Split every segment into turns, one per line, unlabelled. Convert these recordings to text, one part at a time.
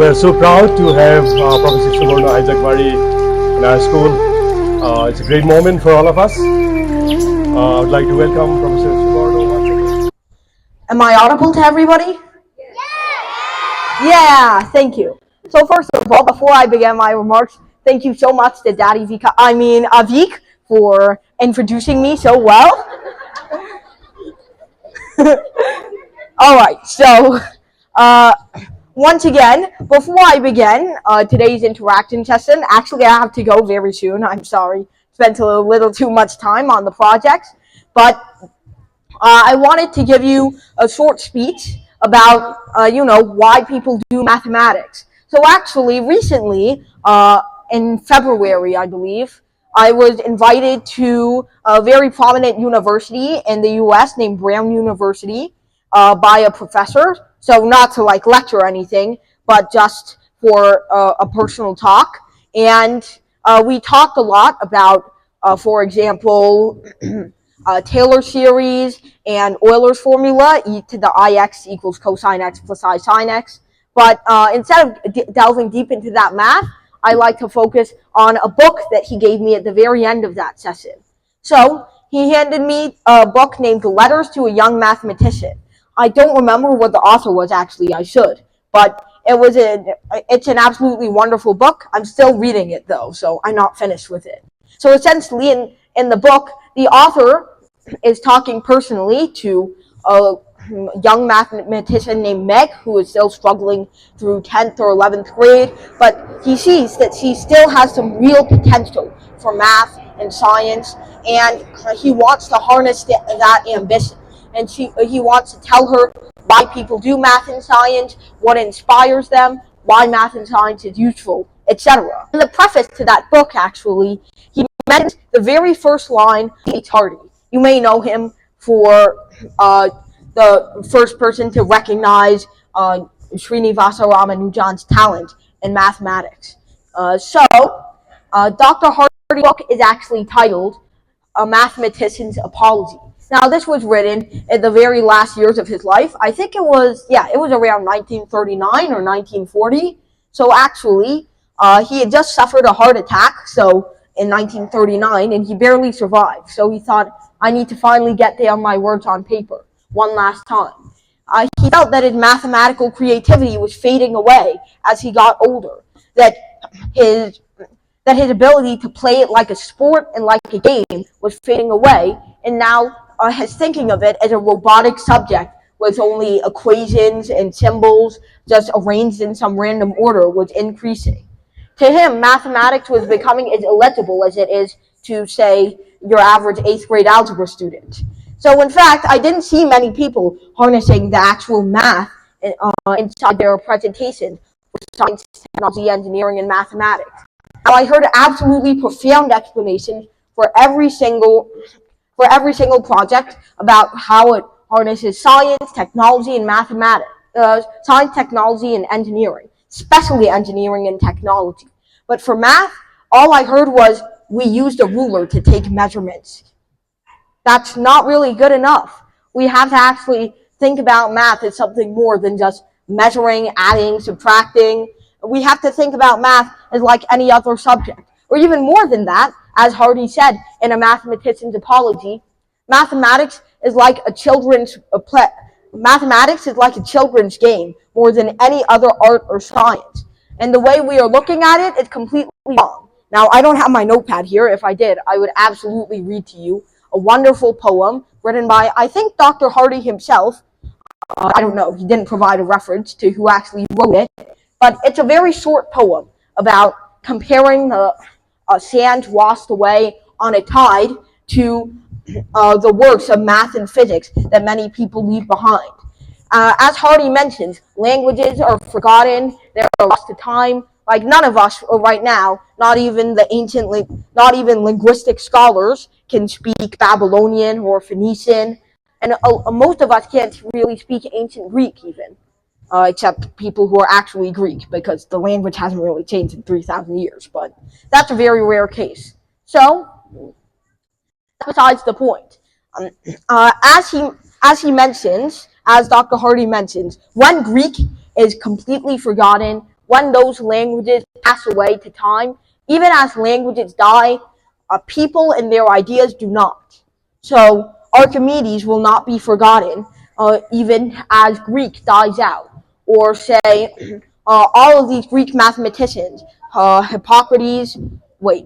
We're so proud to have Professor Suborno Hijakbari in our school. It's a great moment for all of us. I would like to welcome Professor Suborno once again.
Am I audible to everybody? Yeah, thank you. So first of all, before I begin my remarks, thank you so much to Avik for introducing me so well. All right, so once again, before I begin today's interaction session, actually I have to go very soon. I'm sorry, spent a little too much time on the projects, but I wanted to give you a short speech about, why people do mathematics. So actually, recently, in February, I believe, I was invited to a very prominent university in the U.S. named Brown University by a professor. So not to like lecture or anything, but just for a personal talk. And we talked a lot about, for example, Taylor series and Euler's formula, e to the ix equals cosine x plus I sine x. But instead of delving deep into that math, I like to focus on a book that he gave me at the very end of that session. So he handed me a book named Letters to a Young Mathematician. I don't remember what the author was actually, I should, but it's an absolutely wonderful book. I'm still reading it though, so I'm not finished with it. So essentially in the book, the author is talking personally to a young mathematician named Meg, who is still struggling through 10th or 11th grade, but he sees that she still has some real potential for math and science, and he wants to harness that ambition. And he wants to tell her why people do math and science, what inspires them, why math and science is useful, etc. In the preface to that book, actually, he mentions the very first line, H. Hardy. You may know him for the first person to recognize Srinivasa Ramanujan's talent in mathematics. Dr. Hardy's book is actually titled A Mathematician's Apology. Now, this was written in the very last years of his life. I think it was around 1939 or 1940. So actually, he had just suffered a heart attack, so in 1939, and he barely survived. So he thought, I need to finally get down my words on paper one last time. He felt that his mathematical creativity was fading away as he got older, that his ability to play it like a sport and like a game was fading away, and now his thinking of it as a robotic subject with only equations and symbols just arranged in some random order was increasing. To him, mathematics was becoming as illegible as it is to, say, your average 8th grade algebra student. So in fact, I didn't see many people harnessing the actual math inside their presentation for science, technology, engineering, and mathematics. Now, I heard absolutely profound explanations for every single project about how it harnesses science, technology, and mathematics, science, technology, and engineering, especially engineering and technology. But for math, all I heard was we used a ruler to take measurements. That's not really good enough. We have to actually think about math as something more than just measuring, adding, subtracting. We have to think about math as like any other subject. Or even more than that, as Hardy said in A Mathematician's Apology, mathematics is like a children's game more than any other art or science. And the way we are looking at it is completely wrong. Now, I don't have my notepad here. If I did, I would absolutely read to you a wonderful poem written by, I think, Dr. Hardy himself. I don't know. He didn't provide a reference to who actually wrote it. But it's a very short poem about comparing the sand washed away on a tide to the works of math and physics that many people leave behind. As Hardy mentions, languages are forgotten, they're lost to time. Like none of us right now, not even linguistic scholars can speak Babylonian or Phoenician, and most of us can't really speak ancient Greek even, except people who are actually Greek, because the language hasn't really changed in 3,000 years, but that's a very rare case. So, besides the point. As Dr. Hardy mentions, when Greek is completely forgotten, when those languages pass away to time, even as languages die, people and their ideas do not. So Archimedes will not be forgotten, even as Greek dies out. Or say, all of these Greek mathematicians, Hippocrates, wait,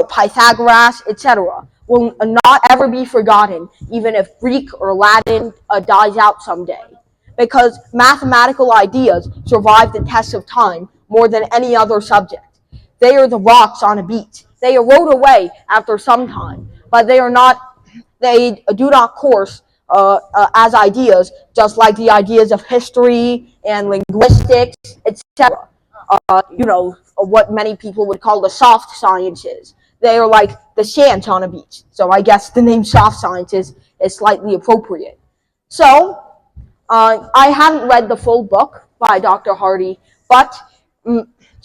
Pythagoras, etc., will not ever be forgotten, even if Greek or Latin dies out someday. Because mathematical ideas survive the test of time more than any other subject. They are the rocks on a beach. They erode away after some time, but they do not course as ideas, just like the ideas of history and linguistics, etc. What many people would call the soft sciences. They are like the sands on a beach. So I guess the name soft sciences is slightly appropriate. So I haven't read the full book by Dr. Hardy, but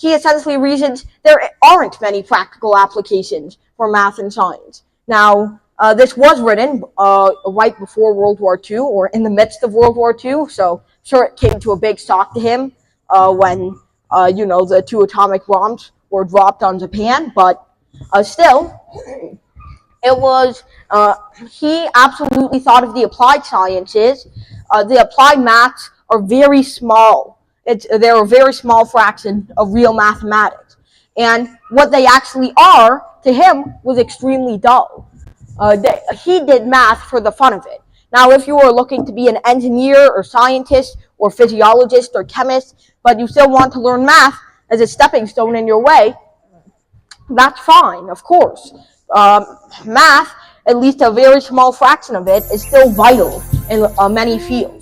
he essentially reasons there aren't many practical applications for math and science. Now, this was written right before World War II, or in the midst of World War II, so sure it came to a big shock to him when the two atomic bombs were dropped on Japan, but still, it was he absolutely thought of the applied sciences. The applied maths are very small. They're a very small fraction of real mathematics, and what they actually are to him was extremely dull. He did math for the fun of it. Now, if you were looking to be an engineer or scientist or physiologist or chemist, but you still want to learn math as a stepping stone in your way, that's fine, of course. Math, at least a very small fraction of it, is still vital in many fields.